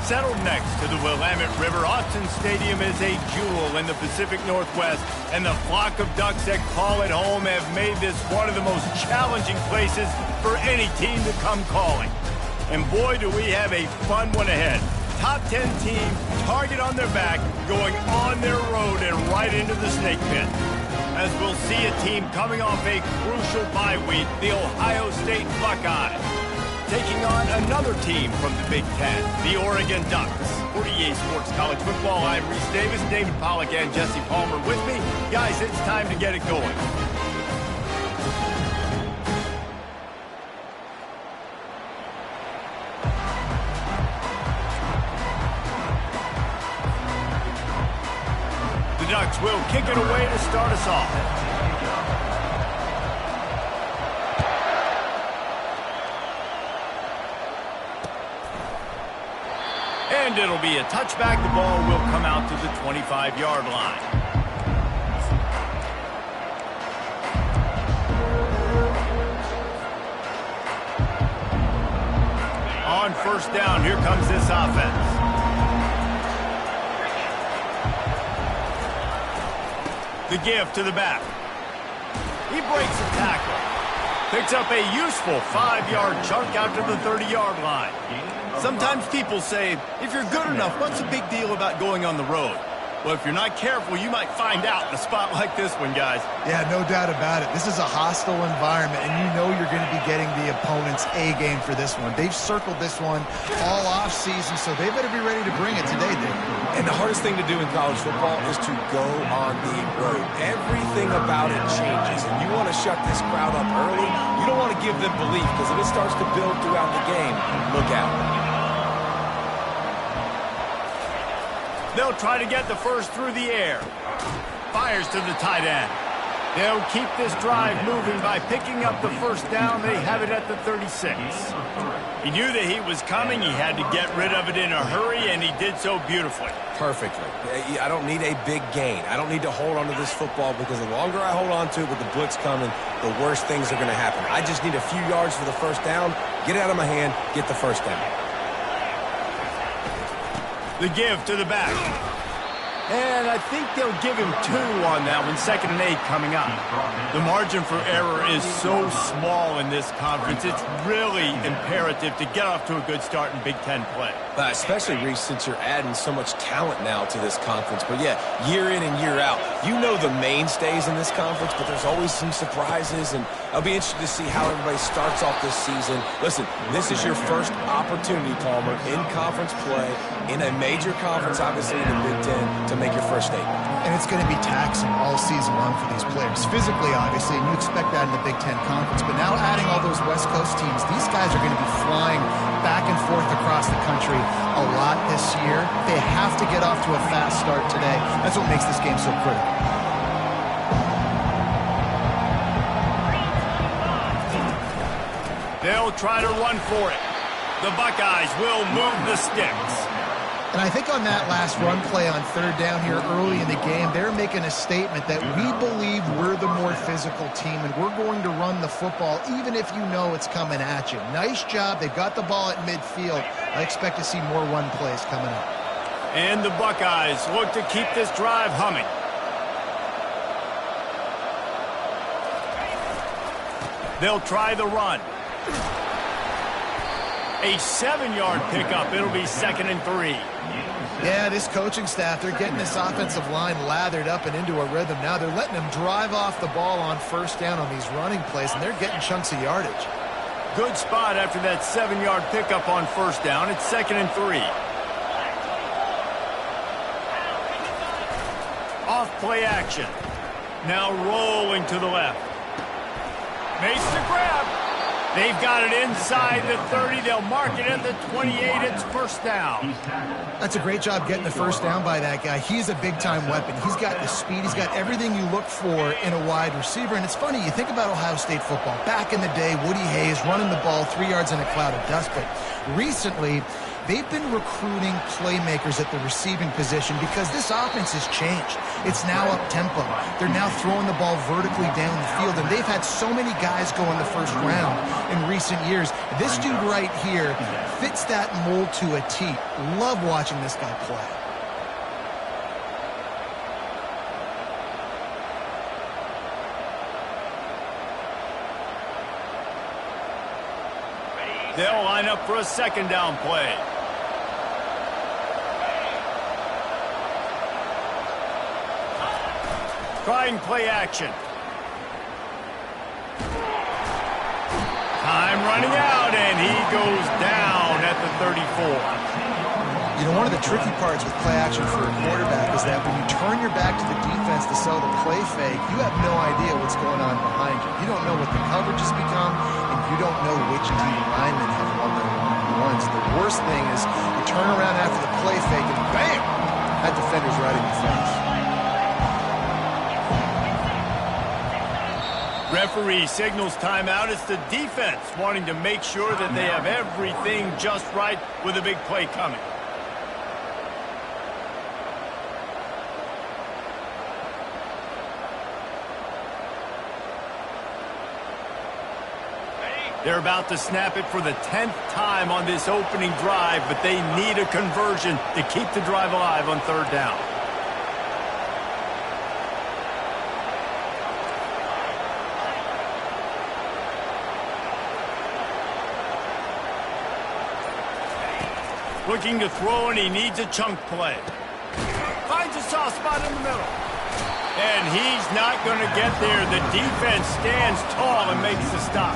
Settled next to the Willamette River, Austin Stadium is a jewel in the Pacific Northwest, and the flock of Ducks that call it home have made this one of the most challenging places for any team to come calling. And boy, do we have a fun one ahead. Top 10 team, target on their back, going on their road and right into the snake pit. As we'll see a team coming off a crucial bye week, the Ohio State Buckeyes, taking on another team from the Big Ten, the Oregon Ducks. For EA Sports College Football, I'm Reese Davis, David Pollack, and Jesse Palmer with me. Guys, it's time to get it going. The Ducks will kick it away to start us off. And it'll be a touchback. The ball will come out to the 25-yard line. On first down, here comes this offense. The give to the back. He breaks a tackle. Picks up a useful 5-yard chunk out to the 30-yard line. Sometimes people say, if you're good enough, what's the big deal about going on the road? Well, if you're not careful, you might find out in a spot like this one, guys. Yeah, no doubt about it. This is a hostile environment, and you know you're going to be getting the opponent's A game for this one. They've circled this one all off season, so they better be ready to bring it today, Dave. And the hardest thing to do in college football is to go on the road. Everything about it changes, and you want to shut this crowd up early. You don't want to give them belief, because if it starts to build throughout the game, look out. They'll try to get the first through the air. Fires to the tight end. They'll keep this drive moving by picking up the first down. They have it at the 36. He knew that he was coming. He had to get rid of it in a hurry, and he did so beautifully. Perfectly. I don't need a big gain. I don't need to hold on to this football, because the longer I hold on to it with the blitz coming, the worse things are going to happen. I just need a few yards for the first down, get it out of my hand, get the first down. The give to the back. And I think they'll give him 2 on that one. 2nd and 8 coming up. The margin for error is so small in this conference. It's really imperative to get off to a good start in Big Ten play. Especially, Reese, since you're adding so much talent now to this conference. But yeah, year in and year out, you know the mainstays in this conference, but there's always some surprises, and I'll be interested to see how everybody starts off this season. Listen, this is your first opportunity, Palmer, in conference play, in a major conference, obviously in the Big Ten, to make your first statement. And it's going to be taxing all season long for these players. Physically, obviously, and you expect that in the Big Ten Conference. But now adding all those West Coast teams, these guys are going to be flying back and forth across the country a lot this year. They have to get off to a fast start today. That's what makes this game so critical. They'll try to run for it. The Buckeyes will move the sticks. And I think on that last run play on 3rd down here early in the game, they're making a statement that we believe we're the more physical team, and we're going to run the football even if you know it's coming at you. Nice job. They've got the ball at midfield. I expect to see more run plays coming up. And the Buckeyes look to keep this drive humming. They'll try the run. A 7-yard pickup. It'll be 2nd and 3. Yeah, this coaching staff, they're getting this offensive line lathered up and into a rhythm. Now they're letting them drive off the ball on first down on these running plays, and they're getting chunks of yardage. Good spot after that 7-yard pickup on first down. It's 2nd and 3. Off play action. Now rolling to the left. Makes the grab. They've got it inside the 30. They'll mark it at the 28. It's first down. That's a great job getting the first down by that guy. He's a big-time weapon. He's got the speed. He's got everything you look for in a wide receiver. And it's funny, you think about Ohio State football. Back in the day, Woody Hayes running the ball 3 yards in a cloud of dust. But recently, they've been recruiting playmakers at the receiving position because this offense has changed. It's now up-tempo. They're now throwing the ball vertically down the field, and they've had so many guys go in the first round in recent years. This dude right here fits that mold to a T. Love watching this guy play. They'll line up for a second down play. Trying play action. Time running out, and he goes down at the 34. You know, one of the tricky parts with play action for a quarterback is that when you turn your back to the defense to sell the play fake, you have no idea what's going on behind you. You don't know what the coverage has become, and you don't know which D linemen have won their one-on-ones. The worst thing is you turn around after the play fake, and bam! That defender's right in your face. Referee signals timeout. It's the defense wanting to make sure that they have everything just right with a big play coming. They're about to snap it for the 10th time on this opening drive, but they need a conversion to keep the drive alive on third down. Looking to throw, and he needs a chunk play. Finds a soft spot in the middle. And he's not going to get there. The defense stands tall and makes the stop.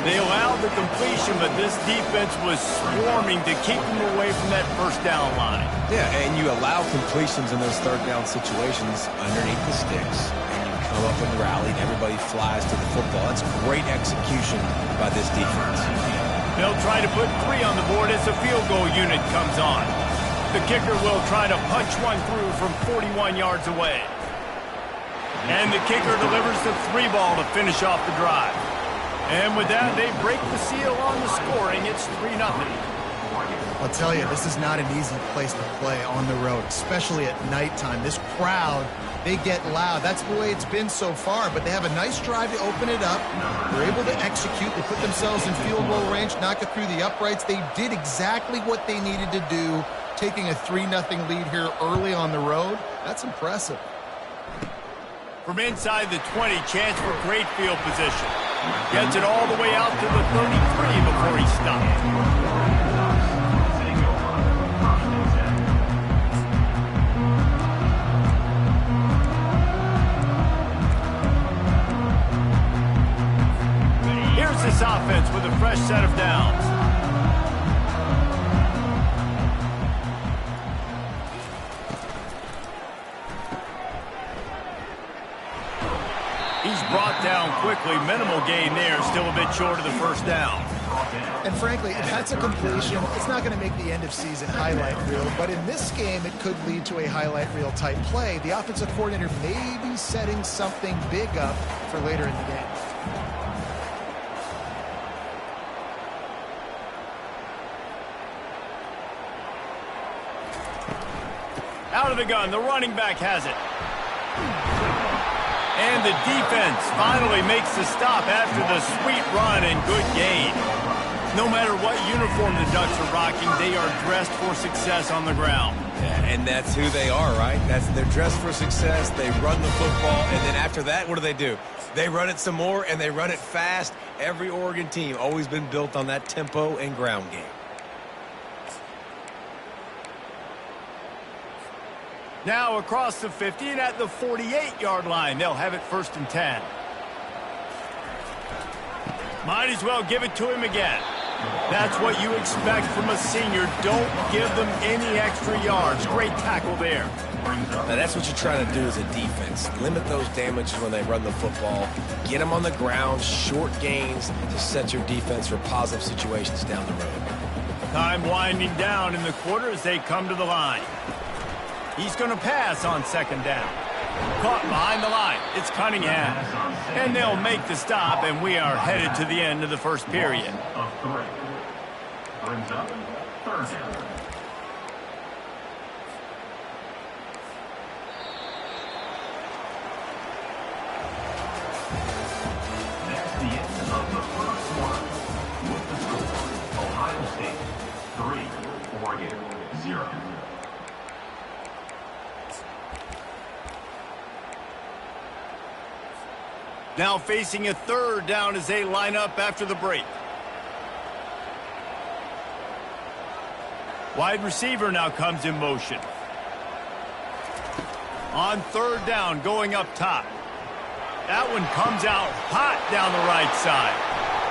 They allowed the completion, but this defense was swarming to keep them away from that first down line. Yeah, and you allow completions in those third down situations underneath the sticks, and you come up and rally, and everybody flies to the football. That's great execution by this defense. They'll try to put 3 on the board as the field goal unit comes on. The kicker will try to punch one through from 41 yards away. And the kicker delivers the 3 ball to finish off the drive. And with that, they break the seal on the scoring. It's 3-0. I'll tell you, this is not an easy place to play on the road, especially at nighttime. This crowd, they get loud. That's the way it's been so far, but they have a nice drive to open it up. They're able to execute. They put themselves in field goal range, knock it through the uprights. They did exactly what they needed to do, taking a 3-0 lead here early on the road. That's impressive. From inside the 20, chance for great field position. Gets it all the way out to the 33 before he stopped. Here's this offense with a fresh set of downs. He's brought down quickly. Minimal gain there. Still a bit short of the first down. And frankly, if that's a completion, it's not going to make the end-of-season highlight reel. But in this game, it could lead to a highlight reel type play. The offensive coordinator may be setting something big up for later in the game. Out of the gun, the running back has it. And the defense finally makes the stop after the sweet run and good gain. No matter what uniform the Ducks are rocking, they are dressed for success on the ground. Yeah, and that's who they are, right? They're dressed for success. They run the football, and then after that, what do? They run it some more, and they run it fast. Every Oregon team always been built on that tempo and ground game. Now across the 50 and at the 48-yard line. They'll have it 1st and 10. Might as well give it to him again. That's what you expect from a senior. Don't give them any extra yards. Great tackle there. Now that's what you're trying to do as a defense. Limit those damages when they run the football. Get them on the ground, short gains to set your defense for positive situations down the road. Time winding down in the quarter as they come to the line. He's going to pass on 2nd down. Caught behind the line. It's Cunningham. And they'll make the stop, and we are headed to the end of the first period. Brings up 3rd down. That's the end of the first one. With the score, Ohio State Target 0. Now facing a third down as they line up after the break. Wide receiver now comes in motion. On third down, going up top. That one comes out hot down the right side.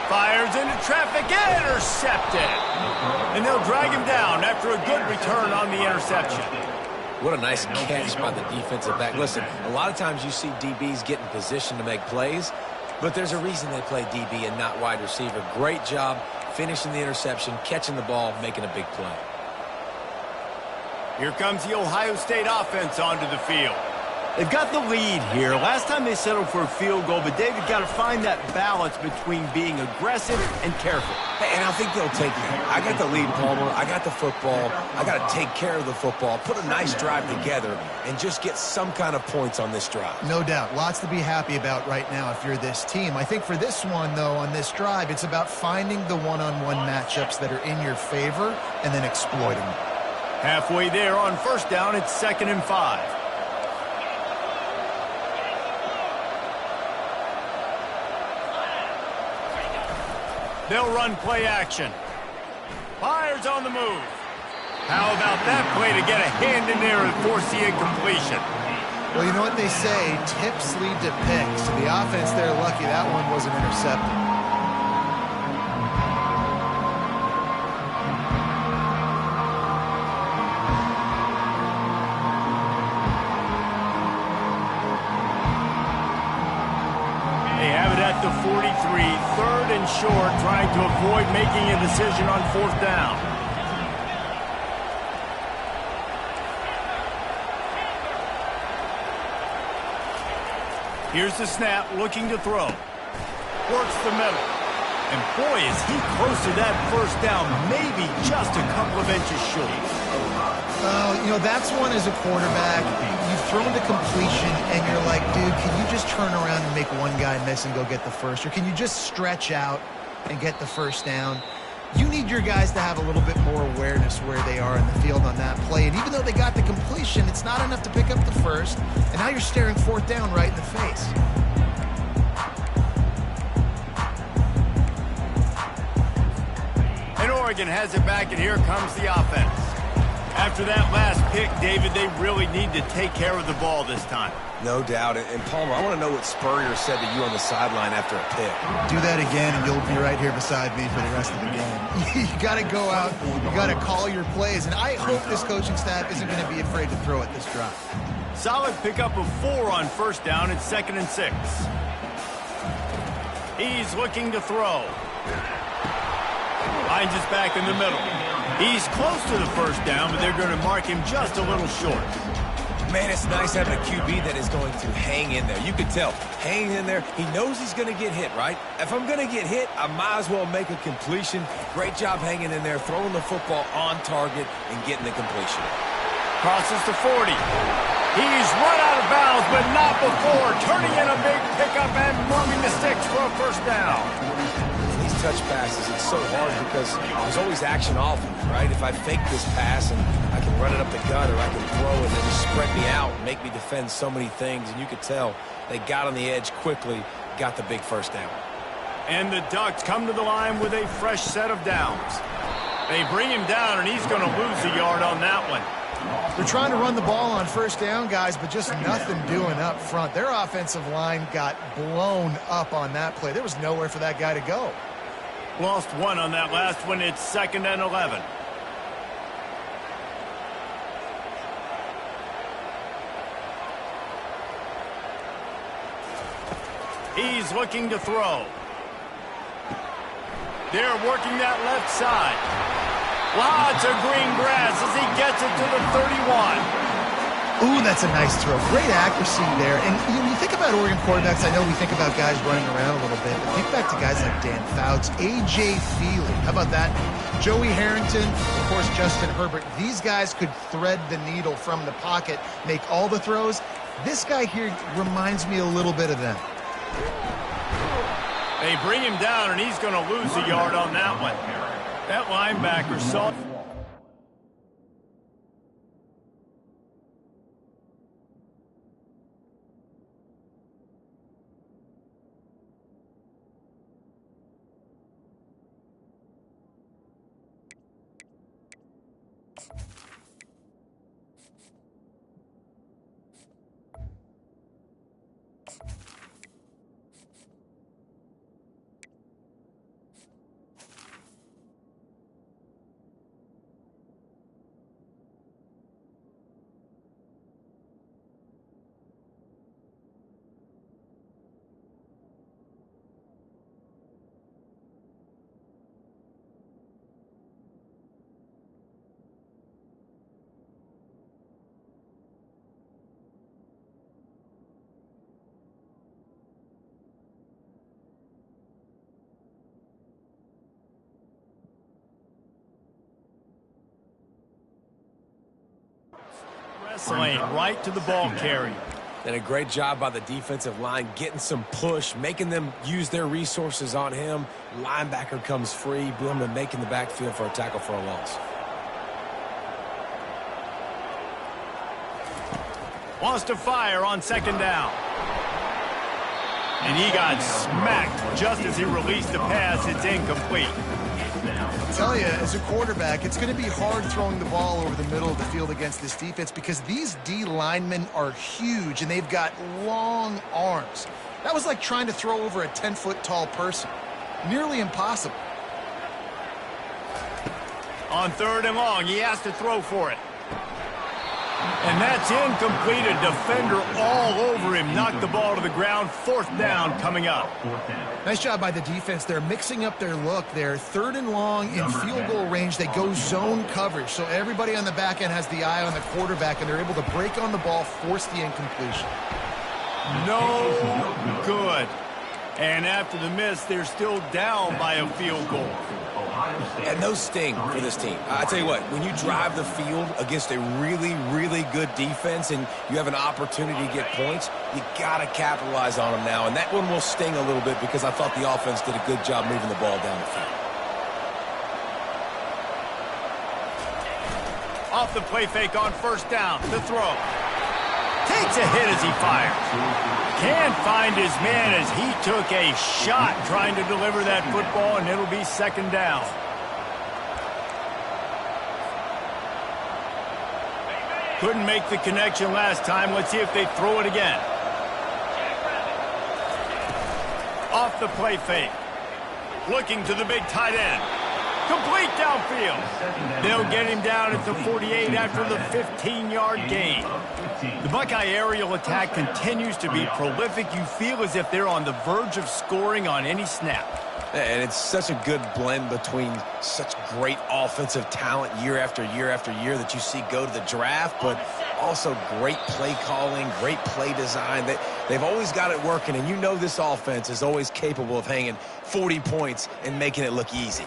Fires into traffic, intercepted. And they'll drag him down after a good return on the interception. What a nice catch by the defensive back. Listen, a lot of times you see DBs get in position to make plays, but there's a reason they play DB and not wide receiver. Great job finishing the interception, catching the ball, making a big play. Here comes the Ohio State offense onto the field. They've got the lead here. Last time they settled for a field goal, but David got to find that balance between being aggressive and careful. Hey, and I think they'll take that. I got the lead, Palmer. I got the football. I got to take care of the football, put a nice drive together, and just get some kind of points on this drive. No doubt. Lots to be happy about right now if you're this team. I think for this one, though, on this drive, it's about finding the one-on-one matchups that are in your favor and then exploiting them. Halfway there on first down, it's 2nd and 5. They'll run play action. Fires on the move. How about that play to get a hand in there and force the incompletion? Well, you know what they say, tips lead to picks. So the offense, they're lucky that one wasn't intercepted. The 43, 3rd and short, trying to avoid making a decision on 4th down. Here's the snap, looking to throw. Works the middle. And boy, is he close to that first down, maybe just a couple of inches short. You know, that's one as a quarterback. You've thrown to completion, and you're like, dude, can you just turn around and make one guy miss and go get the first? Or can you just stretch out and get the first down? You need your guys to have a little bit more awareness where they are in the field on that play. And even though they got the completion, it's not enough to pick up the first. And now you're staring 4th down right in the face. And Oregon has it back, and here comes the offense. After that last pick, David, they really need to take care of the ball this time. No doubt. And Palmer, I want to know what Spurrier said to you on the sideline after a pick. Do that again, and you'll be right here beside me for the rest of the game. You got to go out. You got to call your plays. And I hope this coaching staff isn't going to be afraid to throw it this drive. Solid pickup of 4 on first down. It's 2nd and 6. He's looking to throw. Finds his back in the middle. He's close to the first down, but they're going to mark him just a little short. Man, it's nice having a QB that is going to hang in there. You can tell, hanging in there. He knows he's going to get hit, right? If I'm going to get hit, I might as well make a completion. Great job hanging in there, throwing the football on target and getting the completion. Crosses to 40. He's run out of bounds, but not before. Turning in a big pickup and moving the sticks for a first down. These touch passes, it's so hard because there's always action off of it, right? If I fake this pass and I can run it up the gut, or I can throw it and then just spread me out and make me defend so many things. And you could tell they got on the edge quickly, got the big first down. And the Ducks come to the line with a fresh set of downs. They bring him down, and he's going to lose a yard on that one. They're trying to run the ball on first down, guys, but just nothing doing up front. Their offensive line got blown up on that play. There was nowhere for that guy to go. Lost 1 on that last one. It's 2nd and 11. He's looking to throw. They're working that left side. Lots of green grass as he gets it to the 31. Ooh, that's a nice throw. Great accuracy there. And you think about Oregon quarterbacks, I know we think about guys running around a little bit, but think back to guys like Dan Fouts, A.J. Feely. How about that? Joey Harrington, of course, Justin Herbert. These guys could thread the needle from the pocket, make all the throws. This guy here reminds me a little bit of them. They bring him down, and he's going to lose a yard on that one. That linebacker saw pass lane, right to the ball carrier. And a great job by the defensive line, getting some push, making them use their resources on him. Linebacker comes free, boom, and making the backfield for a tackle for a loss. Wants to fire on second down. And he got smacked just as he released the pass. It's incomplete. I'll tell you, as a quarterback, it's going to be hard throwing the ball over the middle of the field against this defense because these D linemen are huge and they've got long arms. That was like trying to throw over a 10-foot tall person. Nearly impossible. On third and long, he has to throw for it. And that's incomplete. A defender all over him. Knocked the ball to the ground. Fourth down coming up. Nice job by the defense. They're mixing up their look there. Third and long in field goal range. They go zone coverage. So everybody on the back end has the eye on the quarterback, and they're able to break on the ball, force the incompletion. No good. And after the miss, they're still down by a field goal. And those sting for this team. I tell you what, when you drive the field against a really, really good defense and you have an opportunity to get points, you got to capitalize on them now. And that one will sting a little bit because I thought the offense did a good job moving the ball down the field. Off the play fake on first down. The throw. Takes a hit as he fires. Can't find his man as he took a shot trying to deliver that football, and it'll be second down. Couldn't make the connection last time. Let's see if they throw it again. Off the play fake. Looking to the big tight end. Complete downfield. They'll get him down at the 48 after the 15-yard gain. The Buckeye aerial attack continues to be prolific. You feel as if they're on the verge of scoring on any snap. And it's such a good blend between such great offensive talent year after year after year that you see go to the draft, but also great play calling, great play design. They've always got it working, and you know this offense is always capable of hanging 40 points and making it look easy.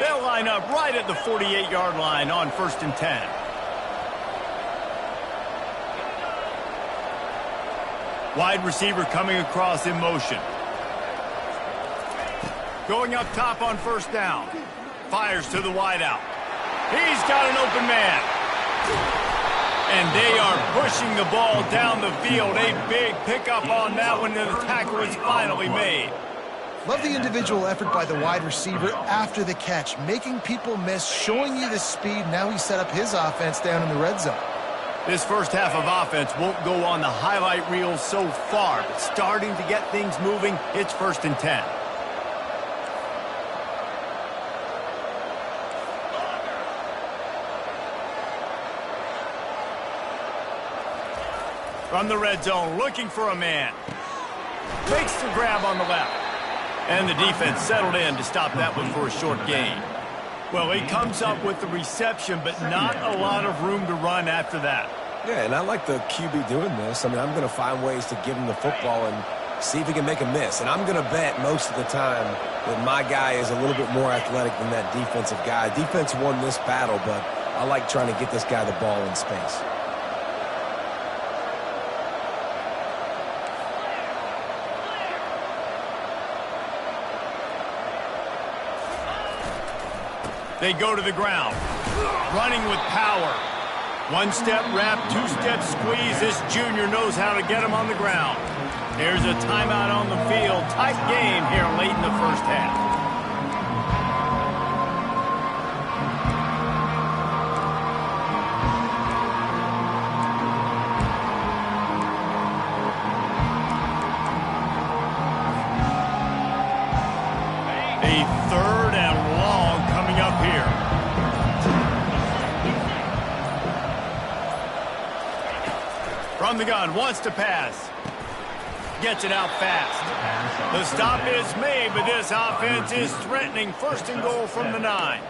They'll line up right at the 48-yard line on first and 10. Wide receiver coming across in motion. Going up top on first down. Fires to the wideout. He's got an open man. And they are pushing the ball down the field. A big pickup on that one, and the tackle is finally made. Love the individual effort by the wide receiver after the catch, making people miss, showing you the speed. Now he set up his offense down in the red zone. This first half of offense won't go on the highlight reel so far, but starting to get things moving. It's first and 10. From the red zone, looking for a man. Makes the grab on the left. And the defense settled in to stop that one for a short gain. Well, he comes up with the reception, but not a lot of room to run after that. Yeah, and I like the QB doing this. I mean, I'm going to find ways to give him the football and see if he can make a miss. And I'm going to bet most of the time that my guy is a little bit more athletic than that defensive guy. Defense won this battle, but I like trying to get this guy the ball in space. They go to the ground, running with power. One-step wrap, two-step squeeze. This junior knows how to get him on the ground. There's a timeout on the field. Tight game here late in the first half. A third and long coming up here. From the gun, wants to pass. Gets it out fast. The stop is made, but this offense is threatening. First and goal from the 9.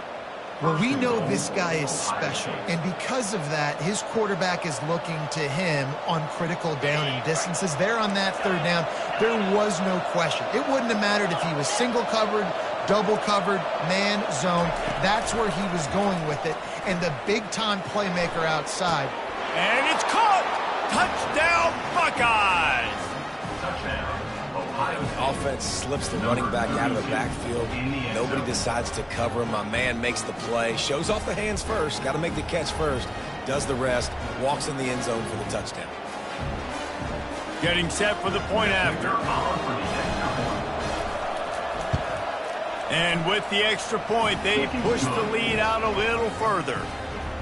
Well, we know this guy is special, and because of that, his quarterback is looking to him on critical down and distances. There on that third down, there was no question. It wouldn't have mattered if he was single covered, double covered, man zone. That's where he was going with it. And the big-time playmaker outside. And it's caught! Touchdown, Buckeyes! Offense slips the running back out of the backfield. Nobody decides to cover him. My man makes the play. Shows off the hands first. Got to make the catch first. Does the rest. Walks in the end zone for the touchdown. Getting set for the point after. And with the extra point, they push the lead out a little further.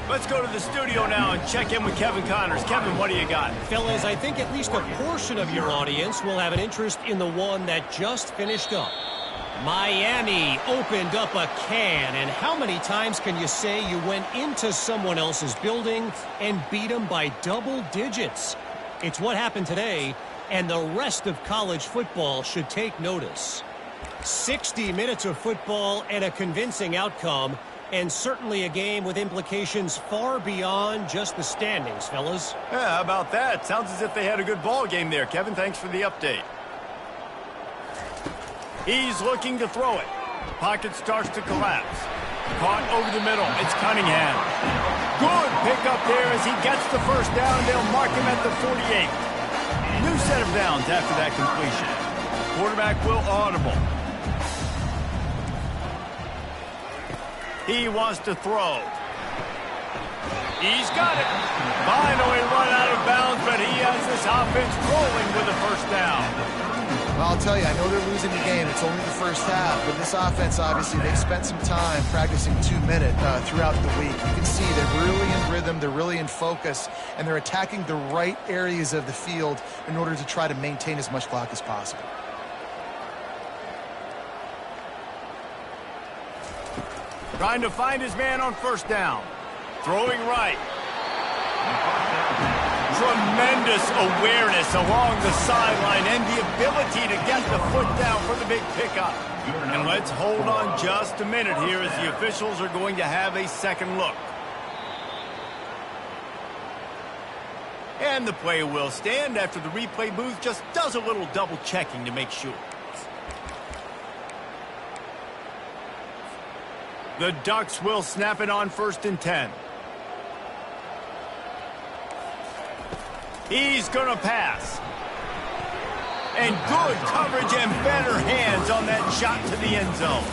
Let's go to the studio now and check in with Kevin Connors. Kevin, what do you got? Fellas, I think at least a portion of your audience will have an interest in the one that just finished up. Miami opened up a can, and how many times can you say you went into someone else's building and beat them by double digits? It's what happened today, and the rest of college football should take notice. 60 minutes of football and a convincing outcome, and certainly a game with implications far beyond just the standings, fellas. Yeah, how about that? Sounds as if they had a good ball game there. Kevin, thanks for the update. He's looking to throw it. Pocket starts to collapse. Caught over the middle. It's Cunningham. Good pickup there as he gets the first down. They'll mark him at the 48. New set of downs after that completion. Quarterback will audible. He wants to throw. He's got it. Finally run out of bounds, but he has this offense rolling with the first down. Well, I'll tell you, I know they're losing the game. It's only the first half, but this offense, obviously, they've spent some time practicing 2-minute throughout the week. You can see they're really in rhythm, they're really in focus, and they're attacking the right areas of the field in order to try to maintain as much clock as possible. Trying to find his man on first down. Throwing right. Tremendous awareness along the sideline and the ability to get the foot down for the big pickup. And let's hold on just a minute here as the officials are going to have a second look. And the play will stand after the replay booth just does a little double checking to make sure. The Ducks will snap it on 1st and 10. He's going to pass. And good coverage and better hands on that shot to the end zone.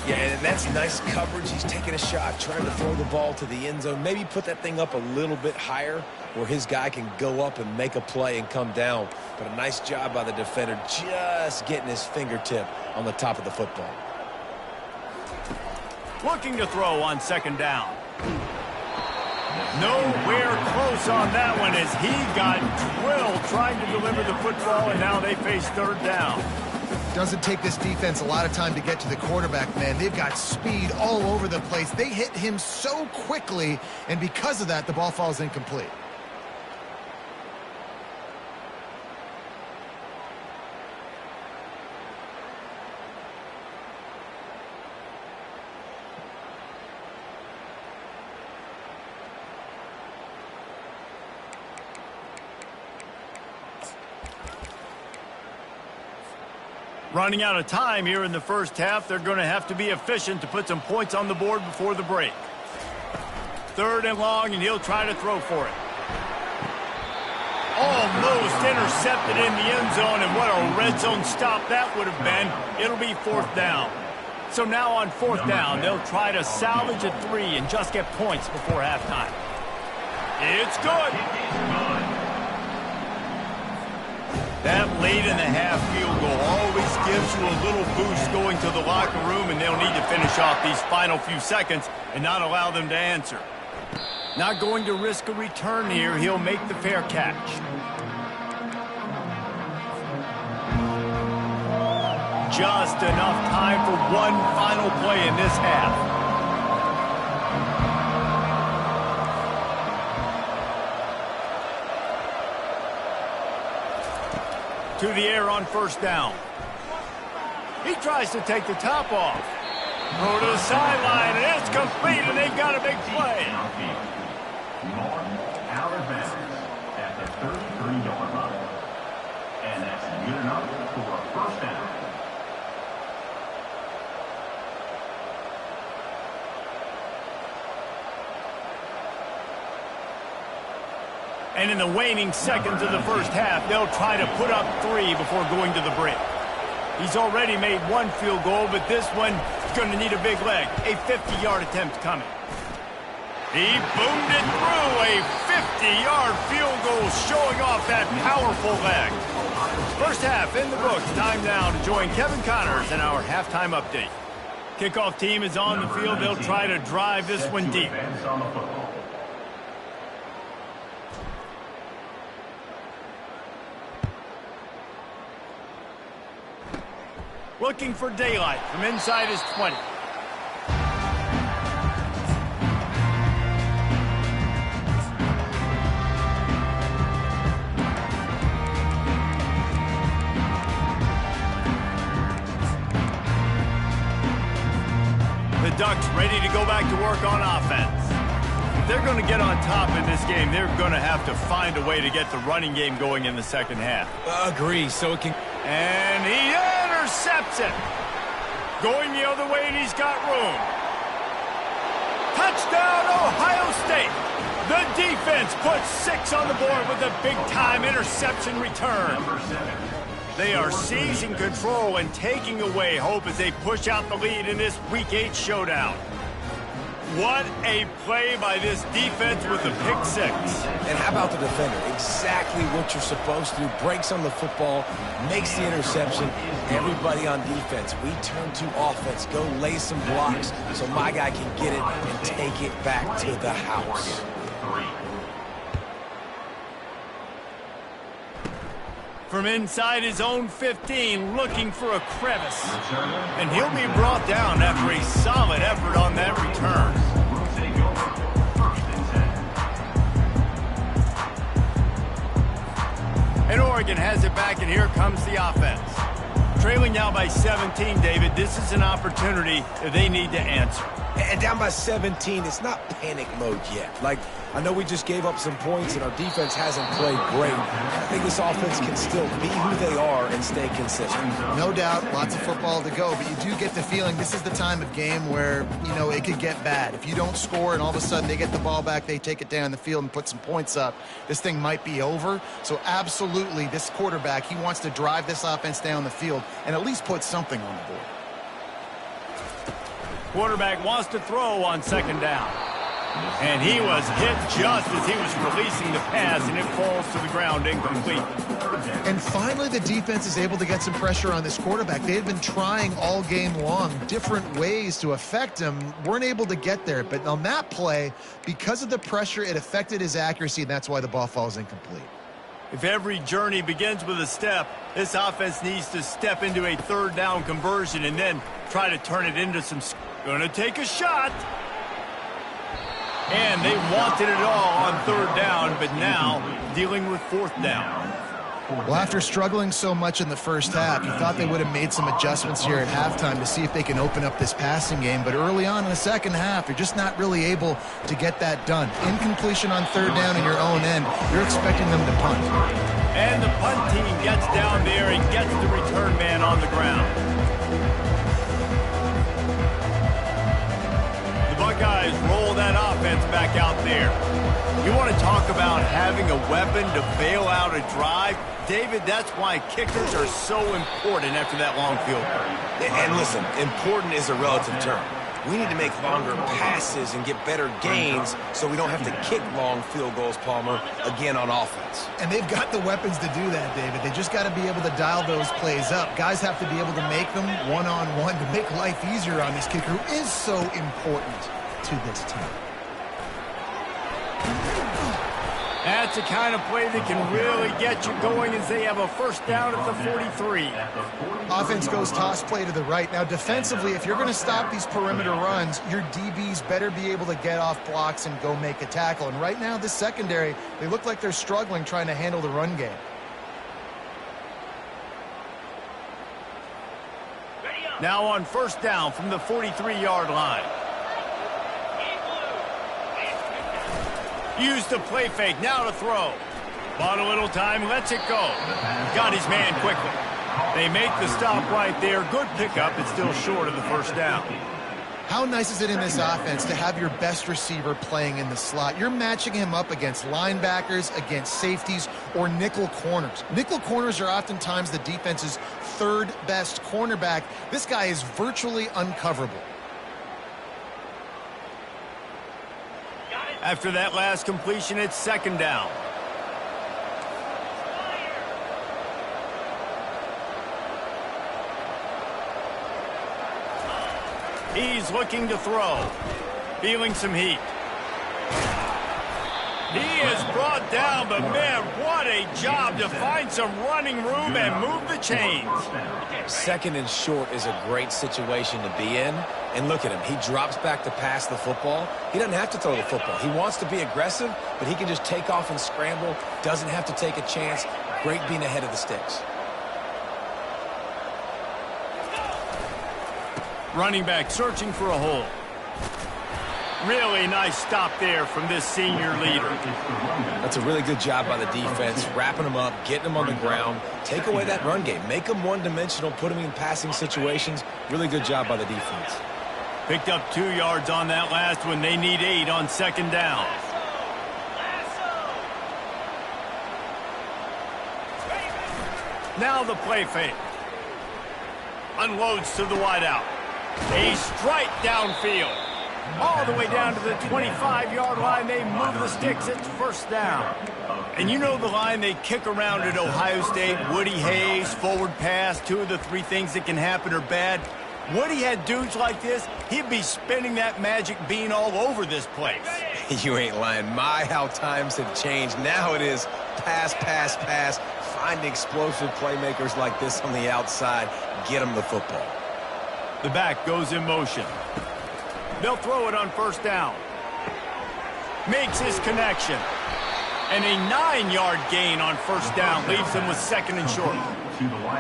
Yeah, and that's nice coverage. He's taking a shot, trying to throw the ball to the end zone. Maybe put that thing up a little bit higher where his guy can go up and make a play and come down. But a nice job by the defender just getting his fingertip on the top of the football. Looking to throw on 2nd down. Nowhere close on that one as he got drilled trying to deliver the football, and now they face 3rd down. Doesn't take this defense a lot of time to get to the quarterback, man. They've got speed all over the place. They hit him so quickly, and because of that, the ball falls incomplete. Running out of time here in the first half. They're going to have to be efficient to put some points on the board before the break. 3rd and long, and he'll try to throw for it. Almost intercepted in the end zone, and what a red zone stop that would have been. It'll be 4th down. So now on 4th down, they'll try to salvage a 3 and just get points before halftime. It's good. That late in the half field goal always gives you a little boost going to the locker room, and they'll need to finish off these final few seconds and not allow them to answer. Not going to risk a return here. He'll make the fair catch. Just enough time for one final play in this half. To the air on 1st down. He tries to take the top off. Throw to the sideline, and it's complete, and they've got a big play. Out of bounds at the 33-yard line. And that's good enough for a 1st down. And in the waning seconds of the first half, they'll try to put up 3 before going to the break. He's already made 1 field goal, but this one is going to need a big leg. A 50-yard attempt coming. He boomed it through. A 50-yard field goal showing off that powerful leg. First half in the books. Time now to join Kevin Connors in our halftime update. Kickoff team is on the field. They'll try to drive this one deep. Looking for daylight from inside his 20. The Ducks ready to go back to work on offense. If they're going to get on top in this game, they're going to have to find a way to get the running game going in the second half. Agree, so it can... And he intercepts it. Going the other way, and he's got room. Touchdown, Ohio State. The defense puts 6 on the board with a big-time interception return. They are seizing control and taking away hope as they push out the lead in this Week 8 showdown. What a play by this defense with the pick 6. And how about the defender? Exactly what you're supposed to do. Breaks on the football, makes the interception. Everybody on defense, we turn to offense. Go lay some blocks so my guy can get it and take it back to the house. From inside his own 15, looking for a crevice. And he'll be brought down after a solid effort on that return. And Oregon has it back, and here comes the offense. Trailing now by 17, David. This is an opportunity that they need to answer. And down by 17, it's not panic mode yet. Like, I know we just gave up some points and our defense hasn't played great. I think this offense can still be who they are and stay consistent. No doubt, lots of football to go, but you do get the feeling this is the time of game where, you know, it could get bad. If you don't score and all of a sudden they get the ball back, they take it down the field and put some points up, this thing might be over. So absolutely, this quarterback, he wants to drive this offense down the field and at least put something on the board. Quarterback wants to throw on second down. And he was hit just as he was releasing the pass, and it falls to the ground incomplete. And finally, the defense is able to get some pressure on this quarterback. They had been trying all game long different ways to affect him, weren't able to get there. But on that play, because of the pressure, it affected his accuracy, and that's why the ball falls incomplete. If every journey begins with a step, this offense needs to step into a third down conversion and then try to turn it into some... Gonna take a shot. And they wanted it all on third down, but now dealing with fourth down. Well, after struggling so much in the first half, you thought they would have made some adjustments here at halftime to see if they can open up this passing game. But early on in the second half, you're just not really able to get that done. Incompletion on third down in your own end, you're expecting them to punt. And the punt team gets down there and gets the return man on the ground. Buckeyes roll that offense back out there. You want to talk about having a weapon to bail out a drive? David, that's why kickers are so important after that long field goal. And listen, important is a relative term. We need to make longer passes and get better gains so we don't have to kick long field goals, Palmer, again on offense. And they've got the weapons to do that, David. They just got to be able to dial those plays up. Guys have to be able to make them one-on-one to make life easier on this kicker who is so important to this team. That's the kind of play that can really get you going as they have a first down at the 43. Offense goes toss play to the right. Now, defensively, if you're going to stop these perimeter runs, your DBs better be able to get off blocks and go make a tackle. And right now, this secondary, they look like they're struggling trying to handle the run game. Now on first down from the 43-yard line. Use the play fake, now to throw. Bought a little time, lets it go. Got his man quickly. They make the stop right there. Good pickup, it's still short of the first down. How nice is it in this offense to have your best receiver playing in the slot? You're matching him up against linebackers, against safeties, or nickel corners. Nickel corners are oftentimes the defense's third best cornerback. This guy is virtually uncoverable. After that last completion, it's second down. He's looking to throw. Feeling some heat. He is brought down, but man, what a job to find some running room and move the chains. Second and short is a great situation to be in. And look at him. He drops back to pass the football. He doesn't have to throw the football. He wants to be aggressive, but he can just take off and scramble. Doesn't have to take a chance. Great being ahead of the sticks. Running back searching for a hole. Really nice stop there from this senior leader. That's a really good job by the defense, wrapping them up, getting them on the ground. Take away that run game. Make them one-dimensional, put them in passing situations. Really good job by the defense. Picked up 2 yards on that last one. They need 8 on second down. Now the play fake. Unloads to the wideout. A strike downfield. All the way down to the 25-yard line. They move the sticks. It's first down. And you know the line they kick around at Ohio State. Woody Hayes, forward pass. 2 of the 3 things that can happen are bad. Woody had dudes like this, he'd be spinning that magic bean all over this place. You ain't lying. My, how times have changed. Now it is pass, pass, pass. Find explosive playmakers like this on the outside. Get them the football. The back goes in motion. They'll throw it on first down. Makes his connection. And a 9-yard gain on first down leaves him with second and short.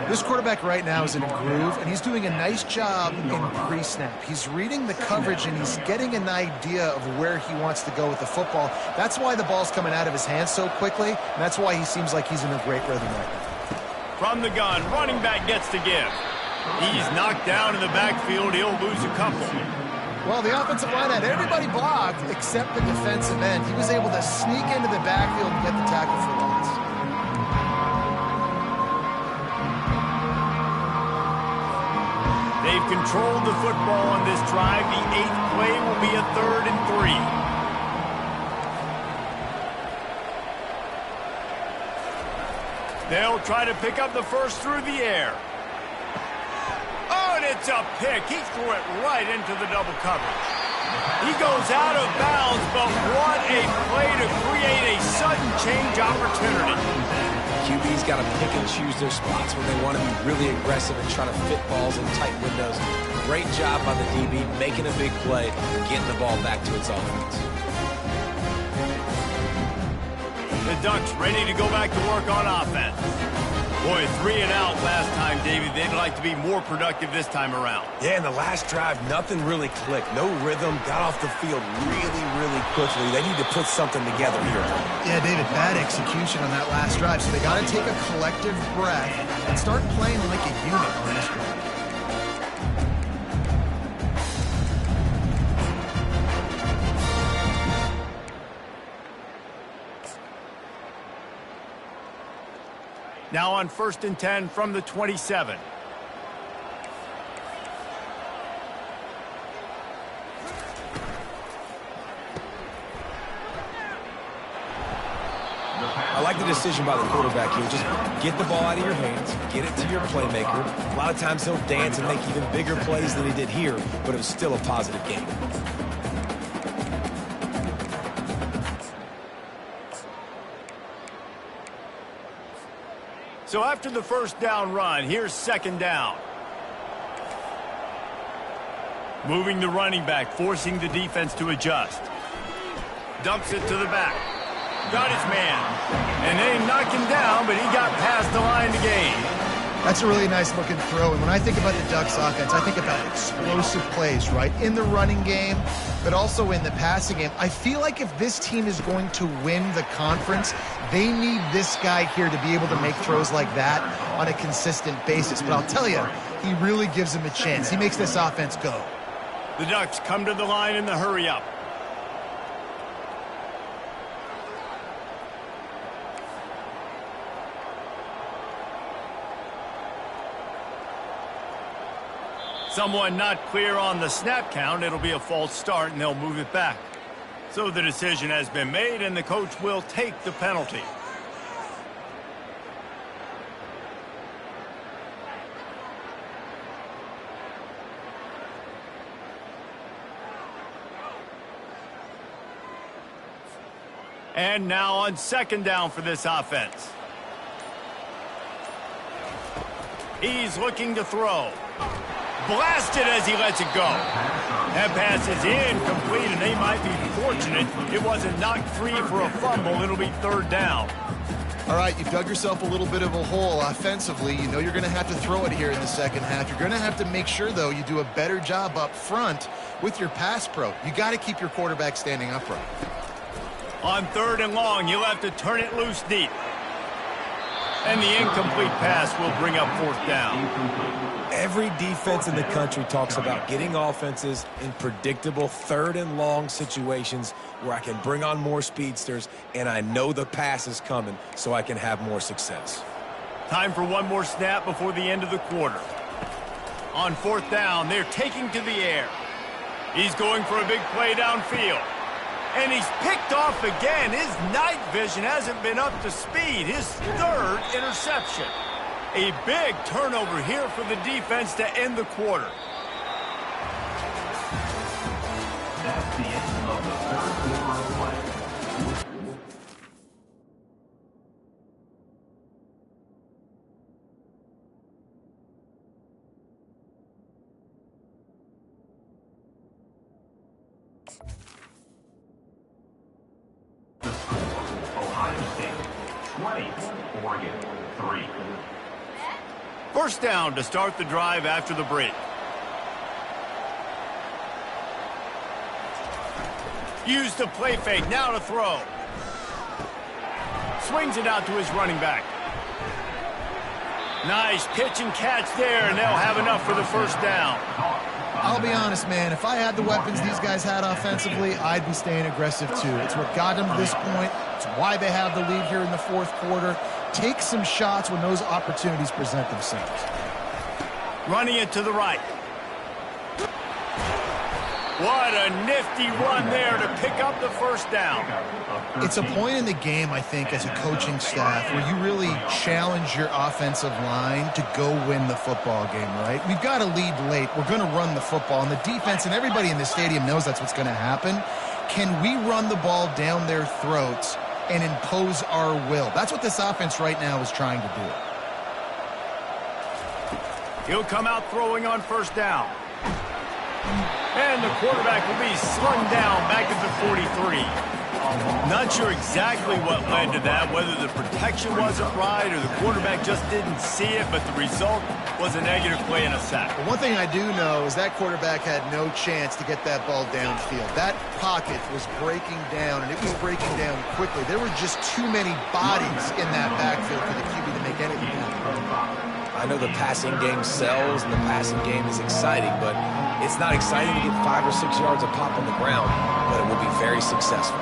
This quarterback right now is in a groove, and he's doing a nice job in pre-snap. He's reading the coverage, and he's getting an idea of where he wants to go with the football. That's why the ball's coming out of his hands so quickly, and that's why he seems like he's in a great rhythm right now. From the gun, running back gets to give. He's knocked down in the backfield. He'll lose a couple. Well, the offensive line had everybody blocked except the defensive end. He was able to sneak into the backfield and get the tackle for loss. They've controlled the football on this drive. The 8th play will be a 3rd and 3. They'll try to pick up the first through the air. Oh, and it's a pick. He threw it right into the double coverage. He goes out of bounds, but what a play to create a sudden change opportunity. QB's got to pick and choose their spots where they want to be really aggressive and try to fit balls in tight windows. Great job by the DB, making a big play, getting the ball back to its offense. The Ducks ready to go back to work on offense. Boy, 3 and out last time, Davey. They'd like to be more productive this time around. Yeah, in the last drive, nothing really clicked. No rhythm, got off the field really, really quickly. They need to put something together here. Yeah, David, bad execution on that last drive, so they got to take a collective breath and start playing like a unit on this drive. Now on 1st and 10 from the 27. I like the decision by the quarterback here. Just get the ball out of your hands, get it to your playmaker. A lot of times he'll dance and make even bigger plays than he did here, but it was still a positive game. So after the first down run, here's second down. Moving the running back, forcing the defense to adjust. Dumps it to the back. Got his man. And they knocked him down, but he got past the line to gain. That's a really nice looking throw. And when I think about the Ducks offense, I think about explosive plays, right? In the running game, but also in the passing game. I feel like if this team is going to win the conference, they need this guy here to be able to make throws like that on a consistent basis. But I'll tell you, he really gives them a chance. He makes this offense go. The Ducks come to the line in the hurry-up. Someone not clear on the snap count. It'll be a false start, and they'll move it back. So the decision has been made, and the coach will take the penalty. And now on second down for this offense. He's looking to throw. Blasted as he lets it go. That pass is incomplete, and they might be fortunate it wasn't knocked free for a fumble. It'll be third down. All right, you've dug yourself a little bit of a hole offensively. You know you're going to have to throw it here in the second half. You're going to have to make sure, though, you do a better job up front with your pass pro. You got to keep your quarterback standing upright. On third and long, you'll have to turn it loose deep. And the incomplete pass will bring up fourth down. Every defense in the country talks about getting offenses in predictable third and long situations where I can bring on more speedsters and I know the pass is coming so I can have more success. Time for one more snap before the end of the quarter. On fourth down, they're taking to the air. He's going for a big play downfield. And he's picked off again. His night vision hasn't been up to speed. His third interception. A big turnover here for the defense to end the quarter. That's the end of the third quarter of play. The score, Ohio State 20, Oregon 3. First down to start the drive after the break. Use the play fake, now to throw. Swings it out to his running back. Nice pitch and catch there, and they'll have enough for the first down. I'll be honest, man. If I had the weapons these guys had offensively, I'd be staying aggressive too. It's what got them to this point. It's why they have the lead here in the fourth quarter. Take some shots when those opportunities present themselves. Running it to the right. What a nifty run there to pick up the first down. It's a point in the game, I think, as a coaching staff where you really challenge your offensive line to go win the football game, right? We've got to lead late. We're going to run the football, and the defense and everybody in the stadium knows that's what's going to happen. Can we run the ball down their throats and impose our will? That's what this offense right now is trying to do. He'll come out throwing on first down. And the quarterback will be slung down back at the 43. Not sure exactly what led to that, whether the protection wasn't right or the quarterback just didn't see it, but the result was a negative play and a sack. But one thing I do know is that quarterback had no chance to get that ball downfield. That pocket was breaking down, and it was breaking down quickly. There were just too many bodies in that backfield for the QB to make anything happen. I know the passing game sells and the passing game is exciting, but it's not exciting to get 5 or 6 yards of pop on the ground, but it will be very successful.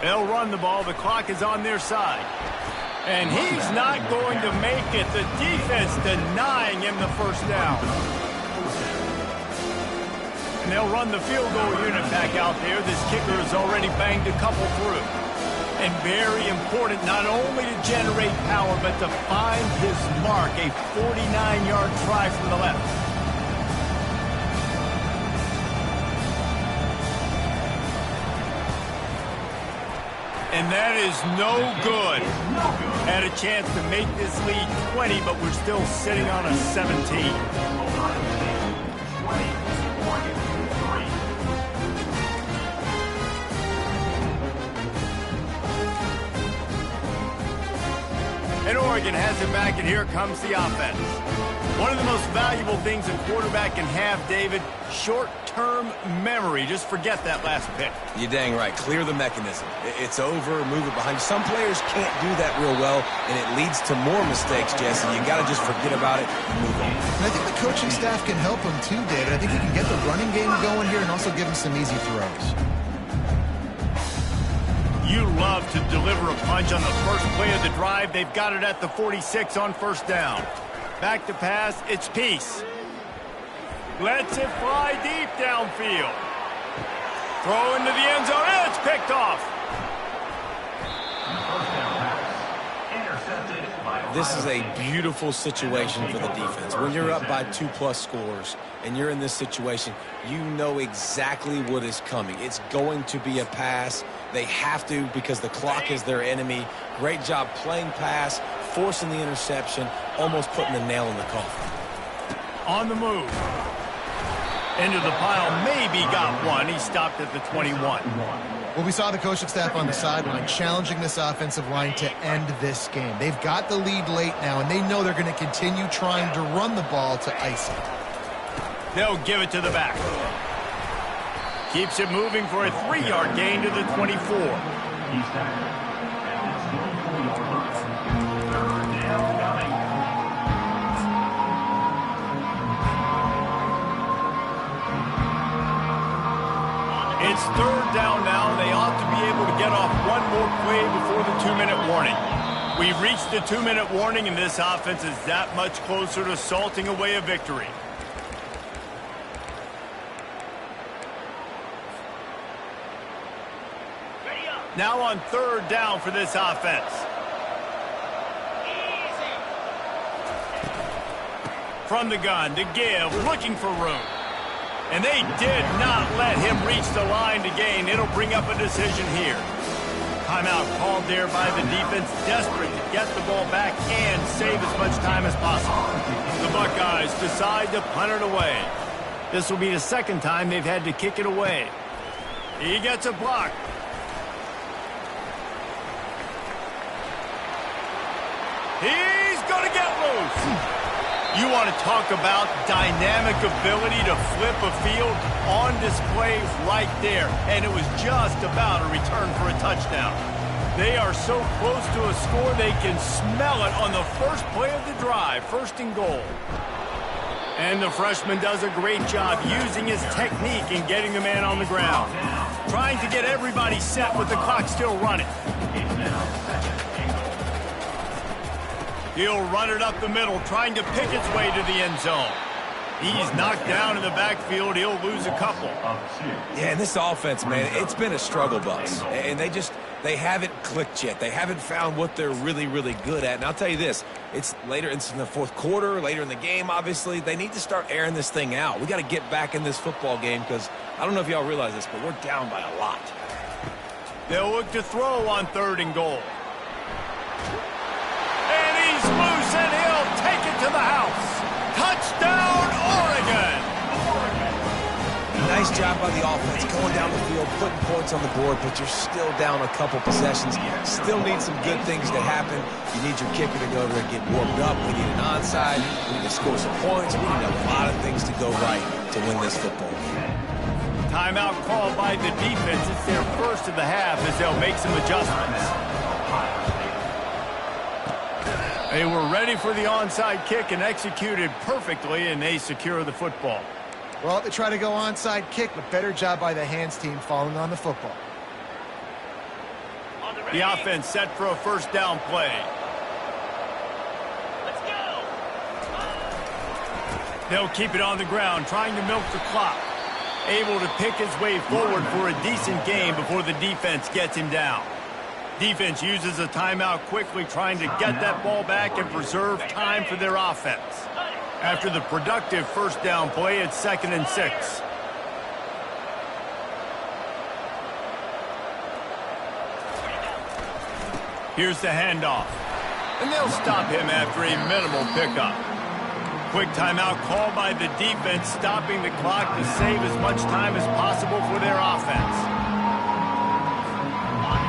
They'll run the ball. The clock is on their side. And he's not going to make it. The defense denying him the first down. And they'll run the field goal unit back out there. This kicker has already banged a couple through. And very important not only to generate power, but to find his mark. A 49-yard try from the left. And that is no good. Had a chance to make this lead 20, but we're still sitting on a 17. And Oregon has it back, and here comes the offense. One of the most valuable things a quarterback can have, David, short-term memory. Just forget that last pick. You're dang right. Clear the mechanism. It's over, move it behind you. Some players can't do that real well, and it leads to more mistakes, Jesse. You got to just forget about it and move on. And I think the coaching staff can help him too, David. I think he can get the running game going here and also give him some easy throws. You love to deliver a punch on the first play of the drive. They've got it at the 46 on first down. Back to pass, it's Peace. Lets it fly deep downfield. Throw into the end zone, and it's picked off. This is a beautiful situation for the defense. When you're up by 2+ scores and you're in this situation, you know exactly what is coming. It's going to be a pass. They have to because the clock is their enemy. Great job playing pass, forcing the interception, almost putting the nail in the coffin. On the move. Into the pile, maybe got one. He stopped at the 21. Well, we saw the coaching staff on the sideline challenging this offensive line to end this game. They've got the lead late now, and they know they're going to continue trying to run the ball to ice it. They'll give it to the back. Keeps it moving for a 3-yard gain to the 24. It's third down now. They ought to be able to get off one more play before the 2-minute warning. We've reached the 2-minute warning, and this offense is that much closer to salting away a victory. Now on third down for this offense. From the gun to give, looking for room. And they did not let him reach the line to gain. It'll bring up a decision here. Timeout called there by the defense, desperate to get the ball back and save as much time as possible. The Buckeyes decide to punt it away. This will be the second time they've had to kick it away. He gets a block. He's going to get loose. You want to talk about dynamic ability to flip a field on display right there. And it was just about a return for a touchdown. They are so close to a score they can smell it on the first play of the drive. First and goal. And the freshman does a great job using his technique and getting the man on the ground. Trying to get everybody set with the clock still running. He'll run it up the middle, trying to pick its way to the end zone. He's knocked down in the backfield. He'll lose a couple. Yeah, and this offense, man, it's been a struggle bus. And they haven't clicked yet. They haven't found what they're really, really good at. And I'll tell you this, it's in the fourth quarter, later in the game, obviously. They need to start airing this thing out. We got to get back in this football game because I don't know if y'all realize this, but we're down by a lot. They'll look to throw on third and goal. Loose, and he'll take it to the house. Touchdown, Oregon! Nice job by the offense, going down the field, putting points on the board, but you're still down a couple possessions. Still need some good things to happen. You need your kicker to go over and get warmed up. We need an onside. We need to score some points. We need a lot of things to go right to win this football game. Timeout called by the defense. It's their first of the half as they'll make some adjustments. They were ready for the onside kick and executed perfectly, and they secure the football. Well, they try to go onside kick, but better job by the hands team falling on the football. The offense set for a first down play. Let's go. They'll keep it on the ground, trying to milk the clock. Able to pick his way forward for a decent gain before the defense gets him down. Defense uses a timeout quickly, trying to get that ball back and preserve time for their offense. After the productive first down play, it's 2nd and 6. Here's the handoff. And they'll stop him after a minimal pickup. Quick timeout called by the defense, stopping the clock to save as much time as possible for their offense.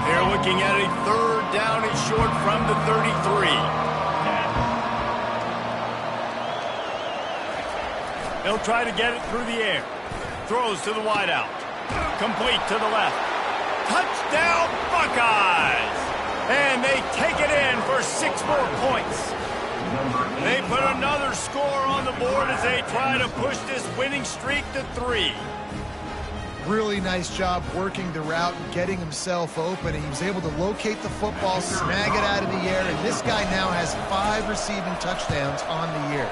They're looking at a third down and short from the 33. He'll try to get it through the air. Throws to the wideout. Complete to the left. Touchdown, Buckeyes! And they take it in for 6 more points. They put another score on the board as they try to push this winning streak to 3. Really nice job working the route and getting himself open. And he was able to locate the football, snag it out of the air, and this guy now has 5 receiving touchdowns on the year.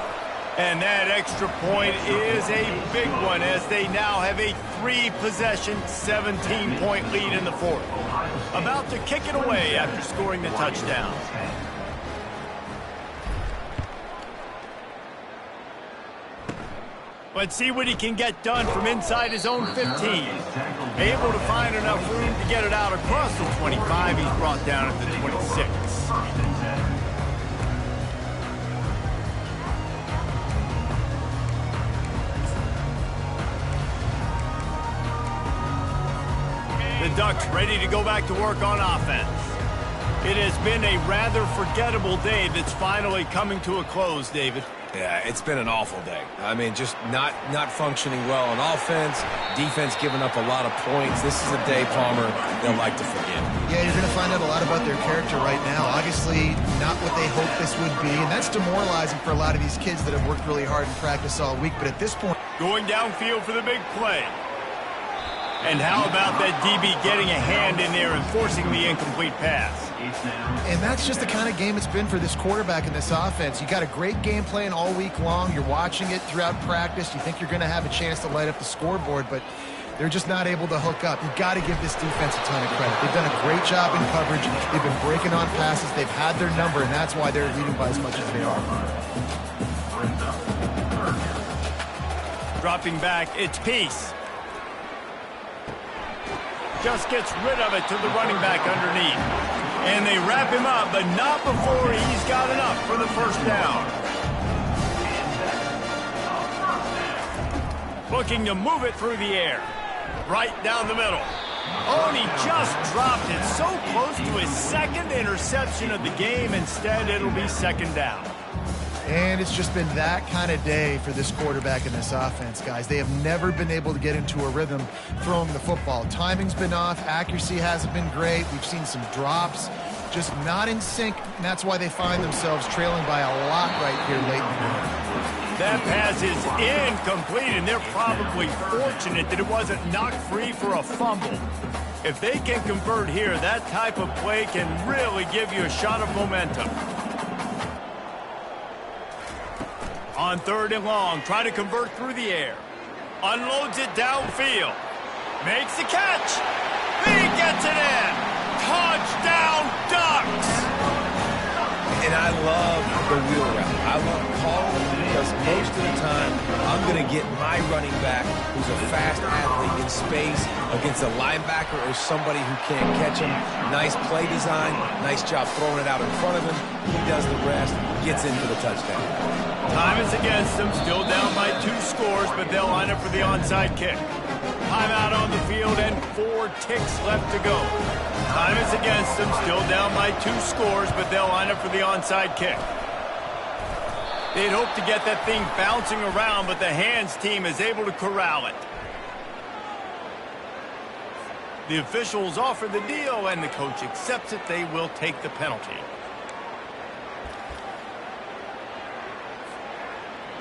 And that extra point is a big one as they now have a 3-possession, 17-point lead in the 4th. About to kick it away after scoring the touchdown. Let's see what he can get done from inside his own 15. Able to find enough room to get it out across the 25. He's brought down at the 26. The Ducks ready to go back to work on offense. It has been a rather forgettable day that's finally coming to a close, David. Yeah, it's been an awful day. I mean, just not functioning well on offense, defense giving up a lot of points. This is a day, Palmer, they'll like to forget. Yeah, you're going to find out a lot about their character right now. Obviously, not what they hoped this would be, and that's demoralizing for a lot of these kids that have worked really hard in practice all week. But at this point... Going downfield for the big play. And how about that DB getting a hand in there and forcing the incomplete pass? And that's just the kind of game it's been for this quarterback in this offense. You got a great game plan all week long. You're watching it throughout practice. You think you're going to have a chance to light up the scoreboard, but they're just not able to hook up. You've got to give this defense a ton of credit. They've done a great job in coverage. They've been breaking on passes. They've had their number, and that's why they're leading by as much as they are. Dropping back, it's Peace. Just gets rid of it to the running back underneath. And they wrap him up, but not before he's got enough for the first down. Looking to move it through the air. Right down the middle. Oh, and he just dropped it so close to his 2nd interception of the game. Instead, it'll be 2nd down. And it's just been that kind of day for this quarterback in this offense, guys. They have never been able to get into a rhythm throwing the football. Timing's been off. Accuracy hasn't been great. We've seen some drops, just not in sync, and that's why they find themselves trailing by a lot right here late in the game. That pass is incomplete, and they're probably fortunate that it wasn't knocked free for a fumble. If they can convert here, that type of play can really give you a shot of momentum. On 3rd and long, try to convert through the air. Unloads it downfield. Makes the catch. He gets it in. Touchdown, Ducks! And I love the wheel route. I love calling it because most of the time, I'm going to get my running back, who's a fast athlete in space, against a linebacker or somebody who can't catch him. Nice play design. Nice job throwing it out in front of him. He does the rest, gets in for the touchdown. Time is against them, still down by 2 scores, but they'll line up for the onside kick. Timeout on the field and 4 ticks left to go. Time is against them, still down by 2 scores, but they'll line up for the onside kick. They'd hope to get that thing bouncing around, but the hands team is able to corral it. The officials offer the deal, and the coach accepts it. They will take the penalty.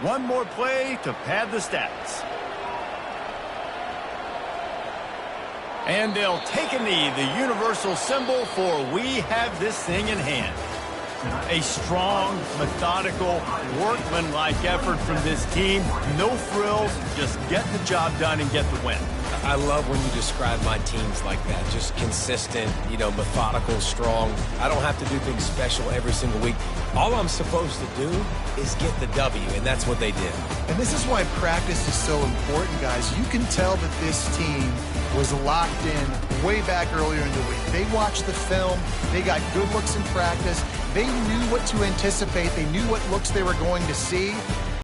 One more play to pad the stats. And they'll take a knee, the universal symbol for we have this thing in hand. A strong, methodical, workmanlike effort from this team. No frills, just get the job done and get the win. I love when you describe my teams like that. Just consistent, methodical, strong. I don't have to do things special every single week. All I'm supposed to do is get the W, and that's what they did. And this is why practice is so important, guys. You can tell that this team was locked in way back earlier in the week. They watched the film. They got good looks in practice. They knew what to anticipate. They knew what looks they were going to see.